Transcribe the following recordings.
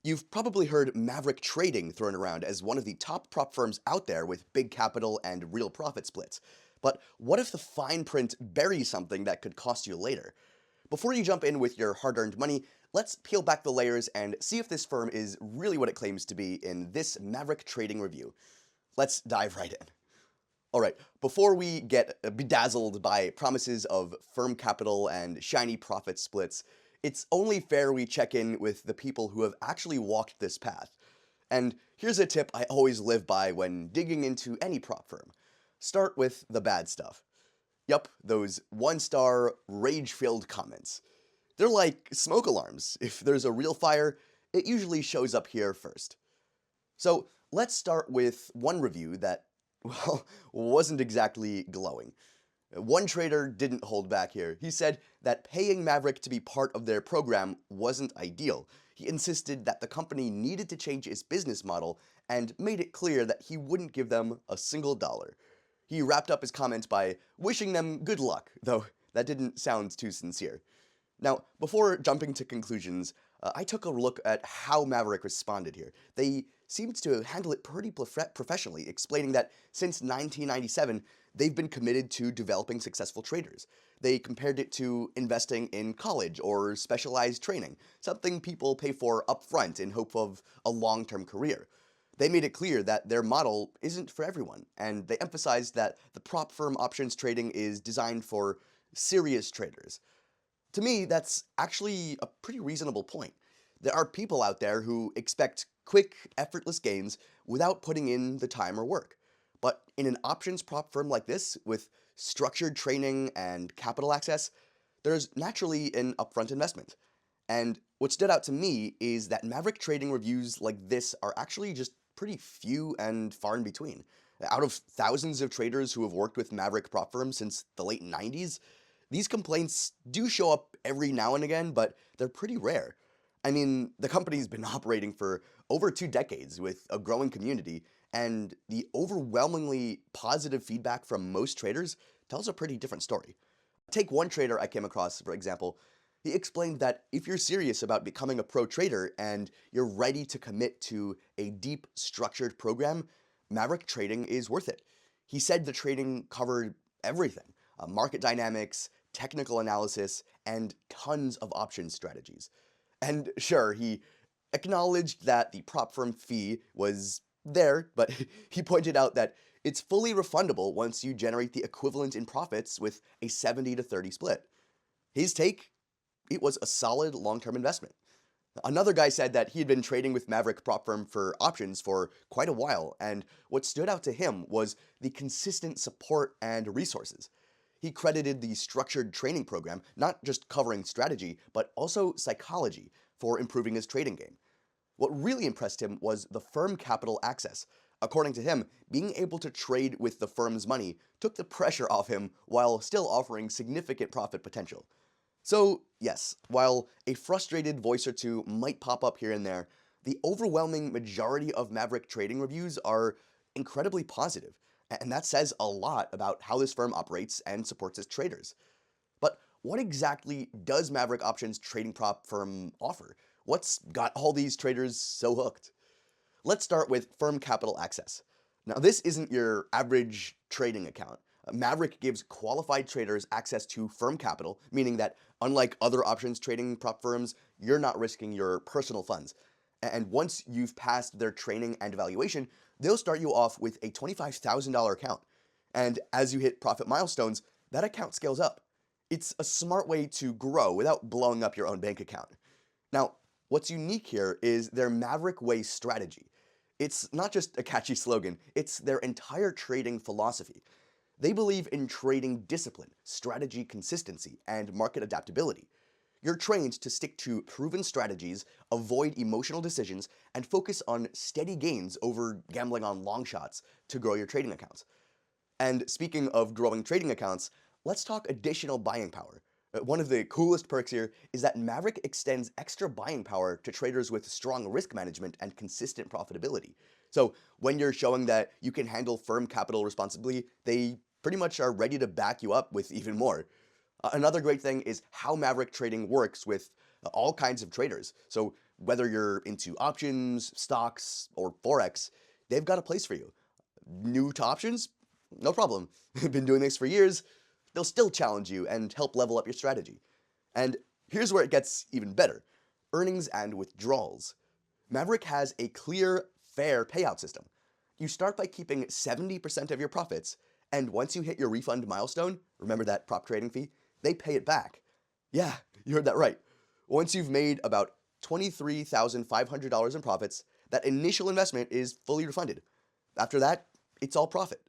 You've probably heard Maverick Trading thrown around as one of the top prop firms out there with big capital and real profit splits. But what if the fine print buries something that could cost you later? Before you jump in with your hard-earned money, let's peel back the layers and see if this firm is really what it claims to be in this Maverick Trading review. Let's dive right in. Alright, before we get bedazzled by promises of firm capital and shiny profit splits, it's only fair we check in with the people who have actually walked this path. And here's a tip I always live by when digging into any prop firm. Start with the bad stuff. Yup, those one-star, rage-filled comments. They're like smoke alarms. If there's a real fire, it usually shows up here first. So let's start with one review that, well, wasn't exactly glowing. One trader didn't hold back here. He said that paying Maverick to be part of their program wasn't ideal. He insisted that the company needed to change its business model and made it clear that he wouldn't give them a single dollar. He wrapped up his comments by wishing them good luck, though that didn't sound too sincere. Now, before jumping to conclusions, I took a look at how Maverick responded here. They seemed to handle it pretty professionally, explaining that since 1997, they've been committed to developing successful traders. They compared it to investing in college or specialized training, something people pay for upfront in hope of a long-term career. They made it clear that their model isn't for everyone, and they emphasized that the prop firm options trading is designed for serious traders. To me, that's actually a pretty reasonable point. There are people out there who expect quick, effortless gains without putting in the time or work. But in an options prop firm like this, with structured training and capital access, there's naturally an upfront investment. And what stood out to me is that Maverick Trading reviews like this are actually just pretty few and far in between. Out of thousands of traders who have worked with Maverick prop firms since the late 90s, these complaints do show up every now and again, but they're pretty rare. I mean, the company's been operating for over 2 decades with a growing community, and the overwhelmingly positive feedback from most traders tells a pretty different story. Take one trader I came across, for example. He explained that if you're serious about becoming a pro trader and you're ready to commit to a deep, structured program, Maverick Trading is worth it. He said the trading covered everything: market dynamics, technical analysis, and tons of option strategies. And sure, he acknowledged that the prop firm fee was there, but he pointed out that it's fully refundable once you generate the equivalent in profits with a 70-30 split. His take: it was a solid long-term investment. Another guy said that he had been trading with Maverick prop firm for options for quite a while, and what stood out to him was the consistent support and resources. He credited the structured training program, not just covering strategy, but also psychology, for improving his trading game. What really impressed him was the firm capital access. According to him, being able to trade with the firm's money took the pressure off him while still offering significant profit potential. So, yes, while a frustrated voice or two might pop up here and there, the overwhelming majority of Maverick Trading reviews are incredibly positive, and that says a lot about how this firm operates and supports its traders. But what exactly does Maverick Options trading prop firm offer? What's got all these traders so hooked? Let's start with firm capital access. Now, this isn't your average trading account. Maverick gives qualified traders access to firm capital, meaning that unlike other options trading prop firms, you're not risking your personal funds. And once you've passed their training and evaluation, they'll start you off with a $25,000 account. And as you hit profit milestones, that account scales up. It's a smart way to grow without blowing up your own bank account. Now, what's unique here is their Maverick Way strategy. It's not just a catchy slogan, it's their entire trading philosophy. They believe in trading discipline, strategy consistency, and market adaptability. You're trained to stick to proven strategies, avoid emotional decisions, and focus on steady gains over gambling on long shots to grow your trading accounts. And speaking of growing trading accounts, let's talk additional buying power. One of the coolest perks here is that Maverick extends extra buying power to traders with strong risk management and consistent profitability. So when you're showing that you can handle firm capital responsibly, they pretty much are ready to back you up with even more. Another great thing is how Maverick Trading works with all kinds of traders. So whether you're into options, stocks, or Forex, they've got a place for you. New to options? No problem. Been doing this for years. They'll still challenge you and help level up your strategy. And here's where it gets even better: earnings and withdrawals. Maverick has a clear, fair payout system. You start by keeping 70% of your profits, and once you hit your refund milestone, remember that prop trading fee, they pay it back. Yeah, you heard that right. Once you've made about $23,500 in profits, that initial investment is fully refunded. After that, it's all profit.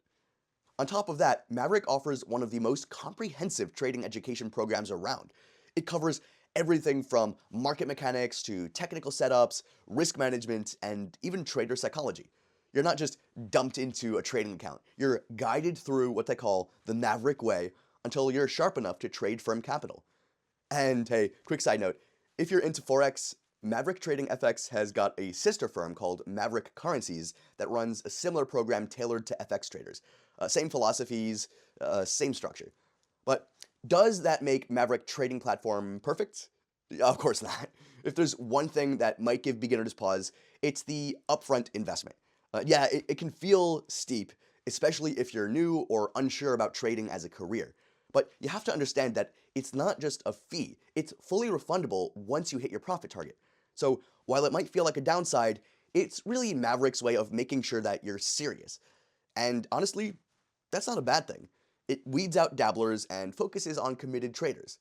On top of that, Maverick offers one of the most comprehensive trading education programs around. It covers everything from market mechanics to technical setups, risk management, and even trader psychology. You're not just dumped into a trading account. You're guided through what they call the Maverick way until you're sharp enough to trade firm capital. And hey, quick side note, if you're into Forex, Maverick Trading FX has got a sister firm called Maverick Currencies that runs a similar program tailored to FX traders. Same philosophies, same structure. But does that make Maverick Trading Platform perfect? Of course not. If there's one thing that might give beginners pause, it's the upfront investment. Yeah, it can feel steep, especially if you're new or unsure about trading as a career. But you have to understand that it's not just a fee, it's fully refundable once you hit your profit target. So while it might feel like a downside, it's really Maverick's way of making sure that you're serious. And honestly, that's not a bad thing. It weeds out dabblers and focuses on committed traders.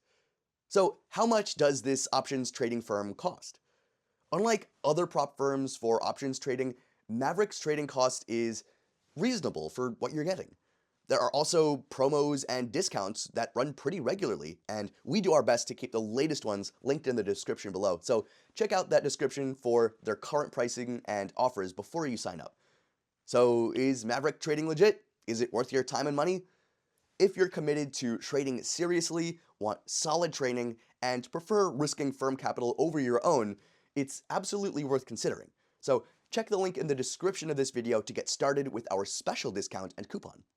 So how much does this options trading firm cost? Unlike other prop firms for options trading, Maverick's trading cost is reasonable for what you're getting. There are also promos and discounts that run pretty regularly, and we do our best to keep the latest ones linked in the description below. So check out that description for their current pricing and offers before you sign up. So is Maverick Trading legit? Is it worth your time and money? If you're committed to trading seriously, want solid training, and prefer risking firm capital over your own, it's absolutely worth considering. So check the link in the description of this video to get started with our special discount and coupon.